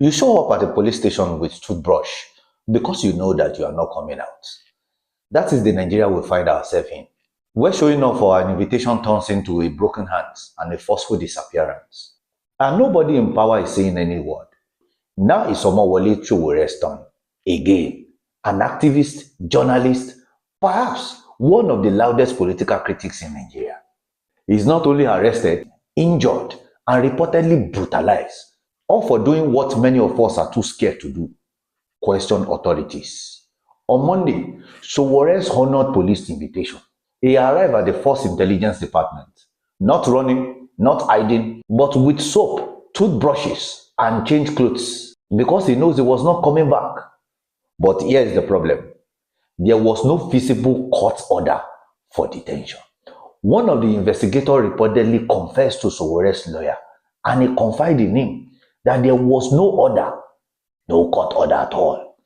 You show up at the police station with toothbrush because you know that you are not coming out. That is the Nigeria we find ourselves in, where showing up for an invitation turns into a broken hands and a forceful disappearance. And nobody in power is saying any word. Now it's Omoyele Sowore's turn. Again, an activist, journalist, perhaps one of the loudest political critics in Nigeria. He's not only arrested, injured, and reportedly brutalized, all for doing what many of us are too scared to do: question authorities. On Monday, Sowore's honored police invitation. He arrived at the Force Intelligence Department, not running, not hiding, but with soap, toothbrushes, and changed clothes, because he knows he was not coming back. But here is the problem. There was no visible court order for detention. One of the investigators reportedly confessed to Sowore's lawyer, and he confided in him that there was no order, no court order at all.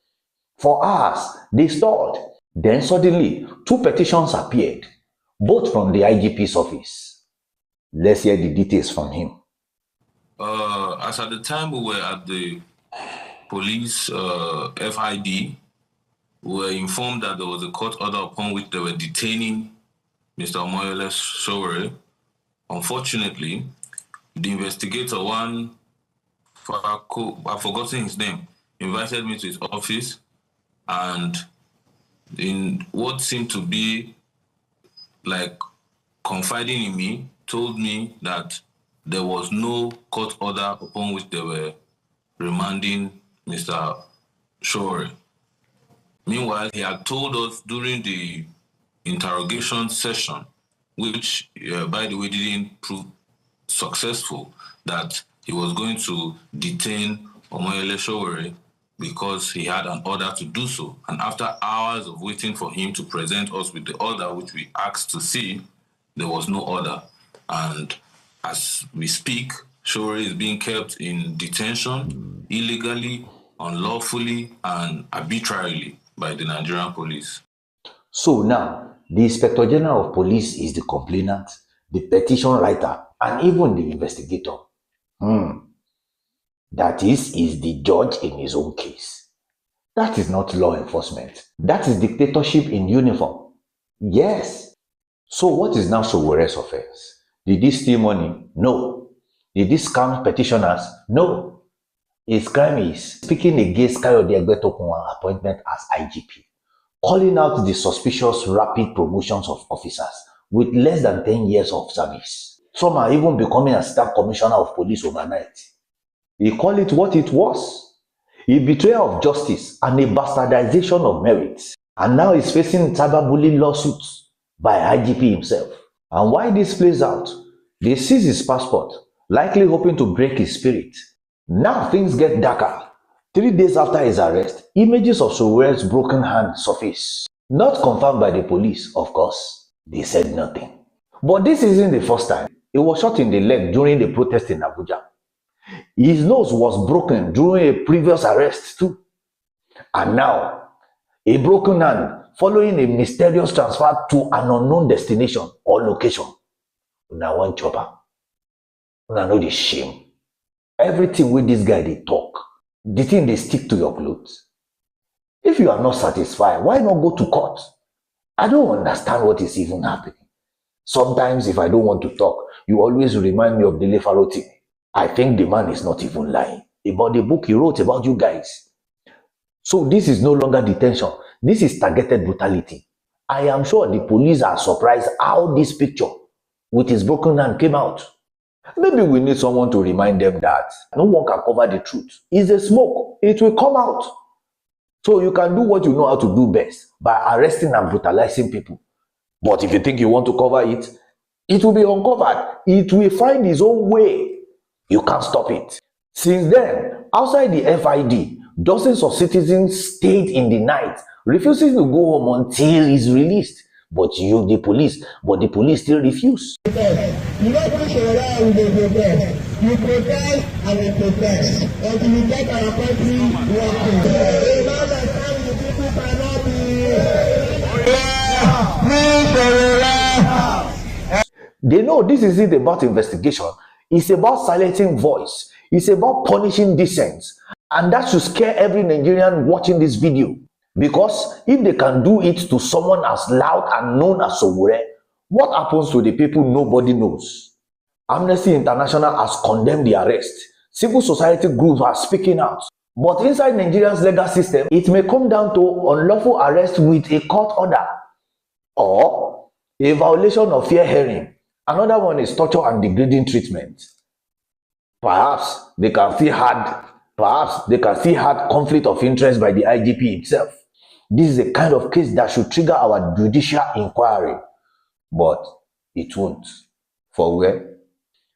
For hours, they stalled. Then suddenly, two petitions appeared, both from the IGP's office. Let's hear the details from him. As at the time we were at the police FID, we were informed that there was a court order upon which they were detaining Mr. Omoyele Sowore. Unfortunately, the investigator, I've forgotten his name, invited me to his office, and in what seemed to be like confiding in me, told me that there was no court order upon which they were remanding Mr. Sowore. Meanwhile, he had told us during the interrogation session, which, by the way, didn't prove successful, that he was going to detain Omoyele Sowore because he had an order to do so. And after hours of waiting for him to present us with the order, which we asked to see, there was no order. And as we speak, Sowore is being kept in detention illegally, unlawfully, and arbitrarily by the Nigerian police. So now, the Inspector General of Police is the complainant, the petition writer, and even the investigator. That is the judge in his own case. That is not law enforcement. That is dictatorship in uniform. Yes. So what is now Sowore's offense? Did he steal money? No. Did he scam petitioners? No. His crime is speaking against Kayode Egbetokun's appointment as IGP, calling out the suspicious rapid promotions of officers with less than 10 years of service. Some are even becoming assistant commissioner of police overnight. He called it what it was: a betrayal of justice and a bastardization of merit. And now he's facing cyberbullying lawsuits by IGP himself. And why this plays out, they seize his passport, likely hoping to break his spirit. Now things get darker. 3 days after his arrest, images of Sowore's broken hand surface. Not confirmed by the police, of course. They said nothing. But this isn't the first time. He was shot in the leg during the protest in Abuja. His nose was broken during a previous arrest too. And now, a broken hand following a mysterious transfer to an unknown destination or location. Now one chopper. Now know the shame. Everything with this guy they talk, the thing they stick to your clothes. If you are not satisfied, why not go to court? I don't understand what is even happening. Sometimes if I don't want to talk, you always remind me of Dele Faroti. I think the man is not even lying about the book he wrote about you guys. So this is no longer detention. This is targeted brutality. I am sure the police are surprised how this picture with his broken hand came out. Maybe we need someone to remind them that no one can cover the truth. It's a smoke. It will come out. So you can do what you know how to do best by arresting and brutalizing people. But if you think you want to cover it, it will be uncovered. It will find its own way. You can't stop it. Since then, outside the FID, dozens of citizens stayed in the night, refusing to go home until he's released. But the police still refuse. You don't push around with the protest. You protest and we protest until you get our country working. A lot of times the people cannot be. They know this isn't about investigation. It's about silencing voice. It's about punishing dissent. And that should scare every Nigerian watching this video. Because if they can do it to someone as loud and known as Sowore, what happens to the people nobody knows? Amnesty International has condemned the arrest. Civil society groups are speaking out. But inside Nigeria's legal system, it may come down to unlawful arrest with a court order or a violation of fair hearing. Another one is torture and degrading treatment. Perhaps they can see hard conflict of interest by the IGP himself. This is a kind of case that should trigger our judicial inquiry, but it won't. For where?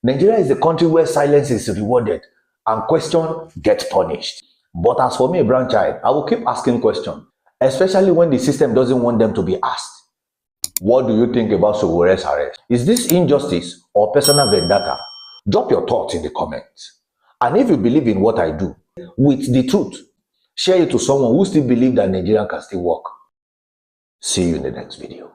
Nigeria is a country where silence is rewarded and question gets punished. But as for me, a brown child, I will keep asking questions, especially when the system doesn't want them to be asked. What do you think about Sowore's arrest? Is this injustice or personal vendetta? Drop your thoughts in the comments. And if you believe in what I do, with the truth, share it to someone who still believes that Nigeria can still work. See you in the next video.